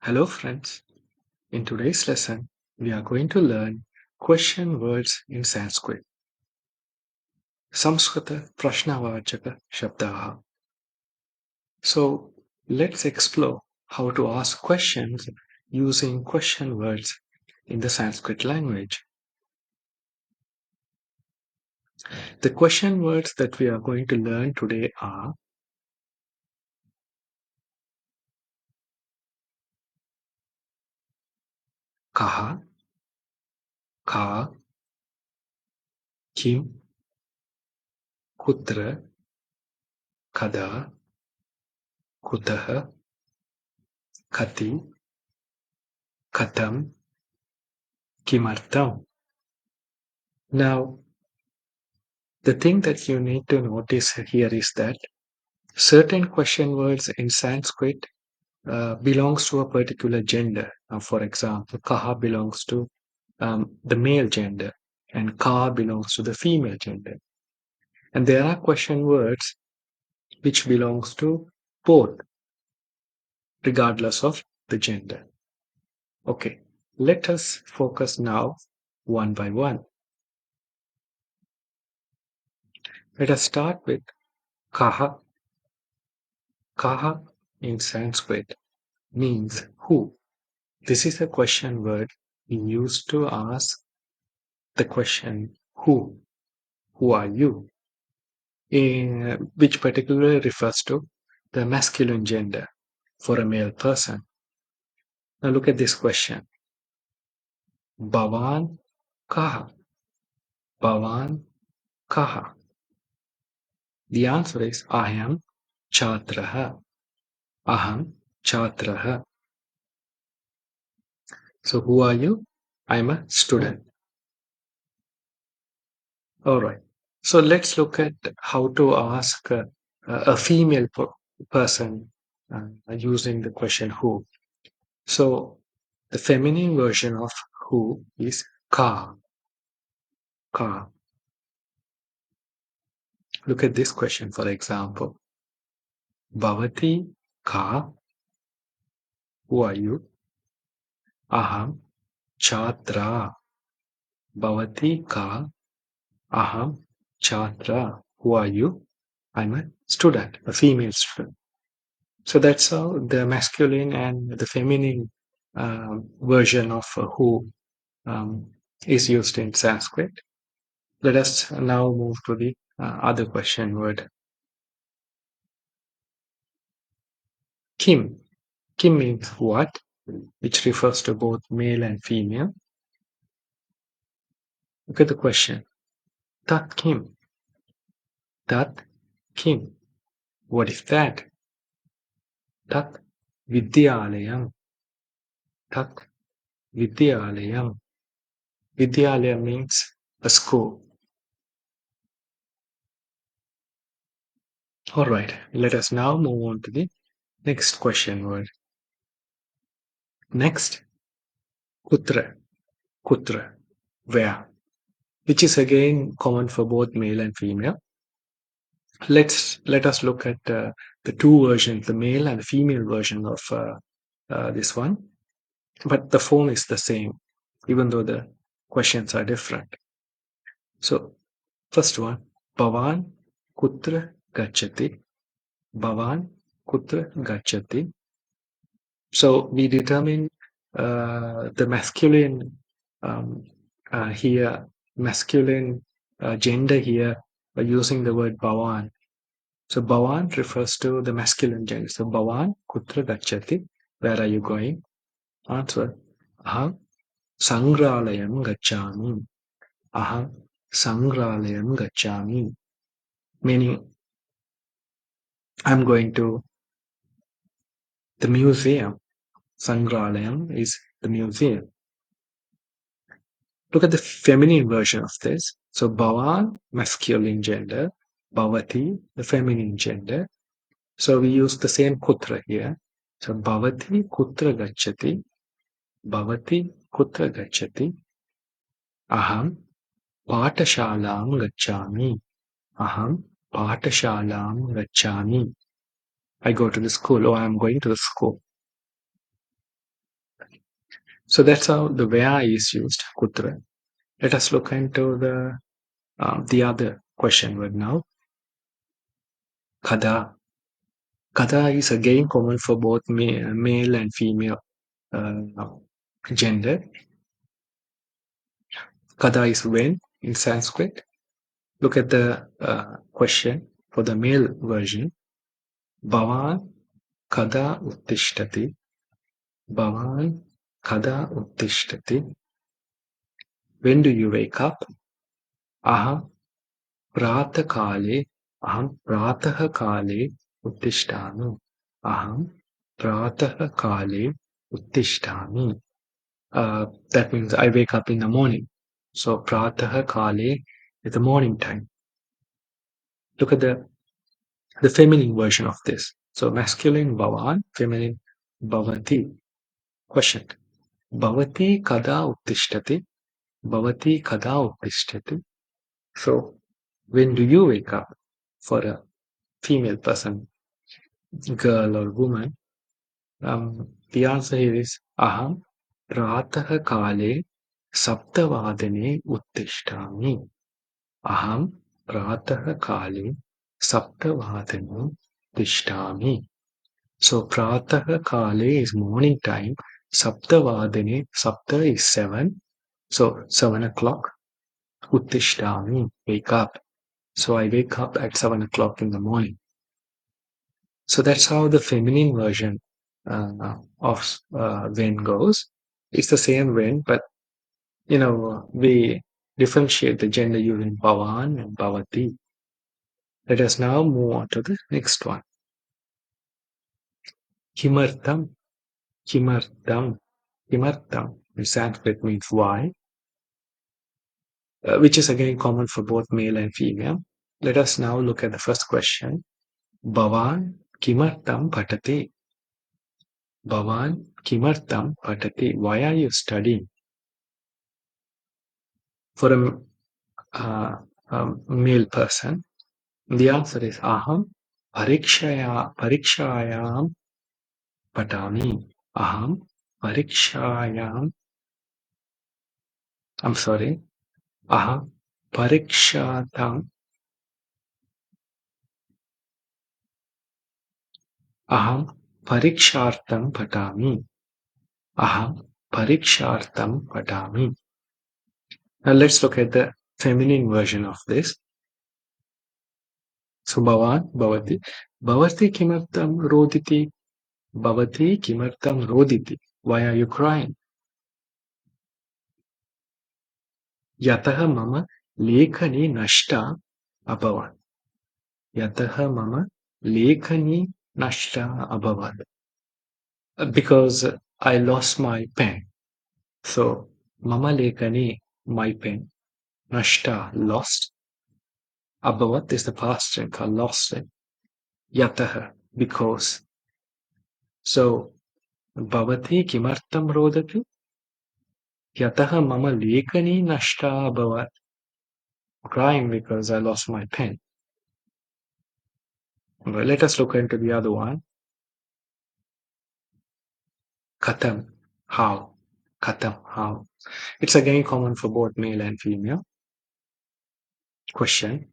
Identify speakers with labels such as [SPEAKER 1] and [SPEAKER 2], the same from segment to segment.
[SPEAKER 1] Hello friends, in today's lesson we are going to learn question words in Sanskrit. Samskrita Prashnavachaka Shabdaha. So let's explore how to ask questions using question words in the Sanskrit language. The question words that we are going to learn today are kaha, ka, kim, kutra, kada, kutaha, kati, katam, kimartam. Now, the thing that you need to notice here is that certain question words in Sanskrit belongs to a particular gender. For example, kaha belongs to the male gender and ka belongs to the female gender. And there are question words which belongs to both, regardless of the gender. Okay, let us focus now one by one. Let us start with kaha. Kaha in Sanskrit means who. This is a question word we use to ask the question who. Who are you? Which particularly refers to the masculine gender for a male person. Now look at this question. Bhavan kaha? Bhavan kaha? The answer is I am chatraha. Aham chatraha. So who are you? I'm a student. All right. So let's look at how to ask a female person using the question who. So the feminine version of who is ka. Ka. Look at this question, for example. Bhavati ka. Who are you? Aham chatra. Bhavati ka. Aham chatra. Who are you? I'm a student, a female student. So that's how the masculine and the feminine version of who um, is used in Sanskrit. Let us now move to the other question word. Kim. Kim means what, which refers to both male and female. Look at the question. Tat Kim. Tat Kim. What is that? Tat Vidyalayam. Tat Vidyalayam. Vidyalaya means a school. All right, let us now move on to the next question word. Next, kutra. Kutra. Where? Which is again common for both male and female. Let us look at the two versions, the male and the female version of this one. But the form is the same, even though the questions are different. So, first one, Bhavan kutra gachati. Bhavan kutra gachati. So we determine the masculine here, masculine gender here by using the word Bhavan. So Bhavan refers to the masculine gender. So Bhavan kutra gachati. Where are you going? Answer. Aham sangralayam gachami. Aham sangralayam gachami. Meaning I'm going to the museum. Sangralayam is the museum. Look at the feminine version of this. So Bhavan, masculine gender. Bhavati, the feminine gender. So we use the same kutra here. So Bhavati kutra gachati. Bhavati kutra gachati. Aham patashalam gachami. Aham patashalam gachami. I go to the school or I am going to the school. So that's how the Vya is used, kutra. Let us look into the other question word now. Kada. Kada is again common for both male and female uh, gender. Kada is when in Sanskrit. Look at the question for the male version. Bhavan kada uttishtati. Bhavan kada uttishtati. When do you wake up? Aham prata kale. Aham pratah kale uttishtami. Aham pratah kale uttishtami. That means I wake up in the morning. So pratah kale is the morning time. Look at the feminine version of this. So masculine bhavan, feminine bhavati. Question. Bhavati kada uttishtati? Bhavati kada uttishtati? So when do you wake up for a female person, girl or woman? The answer here is aham pratah kale saptavadane uttishtami. Aham pratah kale saptavadane uttishtami. So pratah kale is morning time. Saptavadane, sapta is 7. So 7 o'clock. Uttishtami, wake up. So I wake up at 7 o'clock in the morning. So that's how the feminine version of when goes. It's the same when, but we differentiate the gender using bhavan and bhavati. Let us now move on to the next one. Kimartam, kimartam, kimartam in Sanskrit means why, which is again common for both male and female. Let us now look at the first question. Bhavan kimartam patati. Bhavan kimartam patati. Why are you studying? For a male person, the answer is aham parikshayam patami. Aham parikshayam. I'm sorry. Aham parikshatam. Aham parikshartam patami. Aham parikshartam patami. Now let's look at the feminine version of this. So bhavan, bhavati. Bhavati kimartam roditi. Bhavati kimartam roditi. Why are you crying? Yatah mama lekhani nashta abhavat. Yatah mama lekhani nashta abhavat. Because I lost my pen. So mama lekhani, my pen. Nashta, lost. Abhavat is the past tense, I lost it. Yatah, because. So bhavati kimartam rodati? Yatah mama lekhani nashta abhavat. Crying because I lost my pen. Well, let us look into the other one. Katam, how? Katam, how? It's again common for both male and female. Question.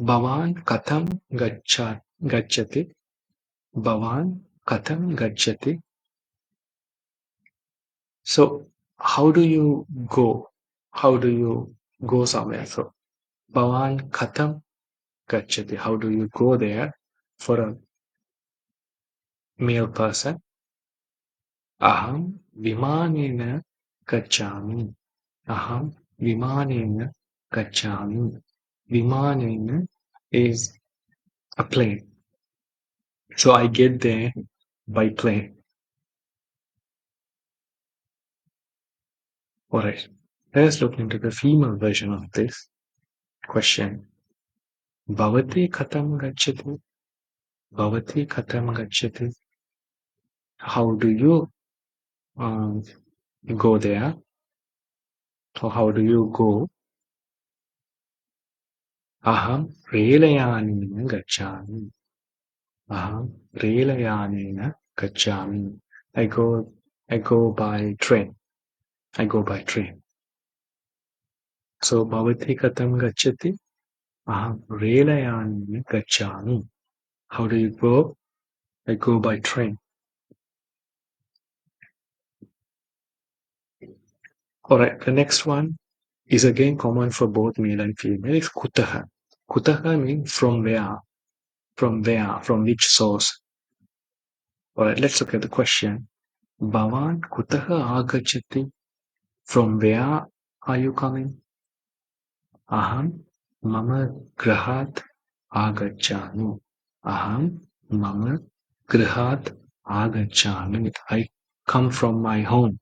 [SPEAKER 1] Bhavan katam gacchati? Bhavan katam gacchati? So, how do you go? How do you go somewhere? So, Bhavan katam gacchati? How do you go there for a male person? Aham vimanena gacchami. Aham vimanena gacchami. Vimanena is a plane. So I get there by plane. Alright. Let's look into the female version of this question. Bhavati katam gacchati? Bhavati katam gacchati? How do you um, go there? Or how do you go? Aham relayanena gacchami. Aham relayanena gacchami. I go I go by train. I go by train. So bhavati katham gacchati? Aham relayani gacchami. How do you go? I go by train. Alright, the next one is again common for both male and female. It's kutaha. Kutaha means from where, from which source. Alright, let's look at the question. Bhavan kutaha agachati? From where are you coming? Aham mama grahat agachami. Aham mama grahat agachami. I come from my home.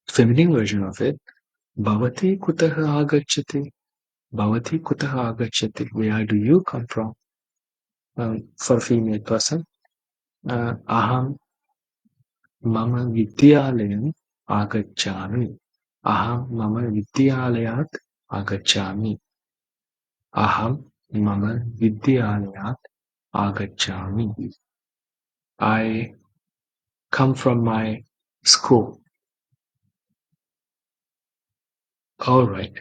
[SPEAKER 1] Feminine version of it. Bhavati kutaha agachati? Bhavati kutaha agachati? Where do you come from? For female person. Aham mama vidyalayam agachami. Aham mama vidyalayat agachami. Aham mama vidyalayat agachami. I come from my school. All right.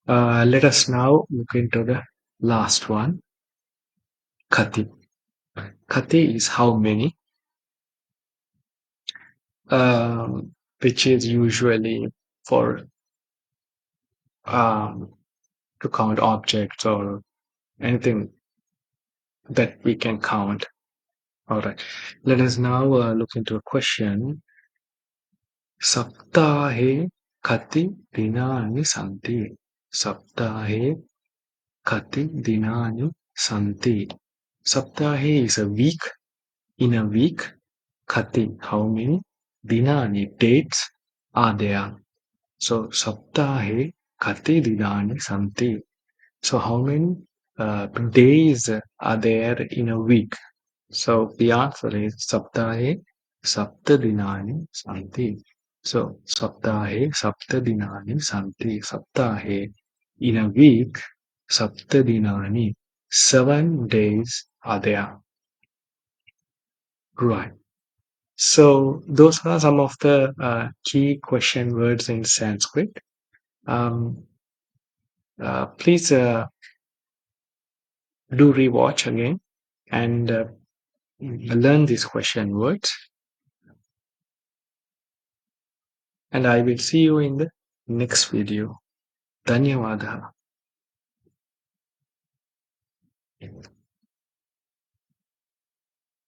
[SPEAKER 1] Let us now look into the last one. Kati. Kati is how many, which is usually for um, to count objects or anything that we can count. All right. Let us now look into a question. Saptahe kati dinani santi. Saptahe kati dinani santi. Saptahe is a week. In a week, kati, how many? Dinani, dates are there. So, saptahe kati dinani santi. So, how many days are there in a week? So the answer is Saptahe Saptadinani Santi. So Saptahe Saptadinani Santi. Saptahe in a week Saptadinani 7 days are there. Right. So those are some of the key question words in Sanskrit. Um, please do rewatch again and learn these question words. And I will see you in the next video. ಧನ್ಯವಾದ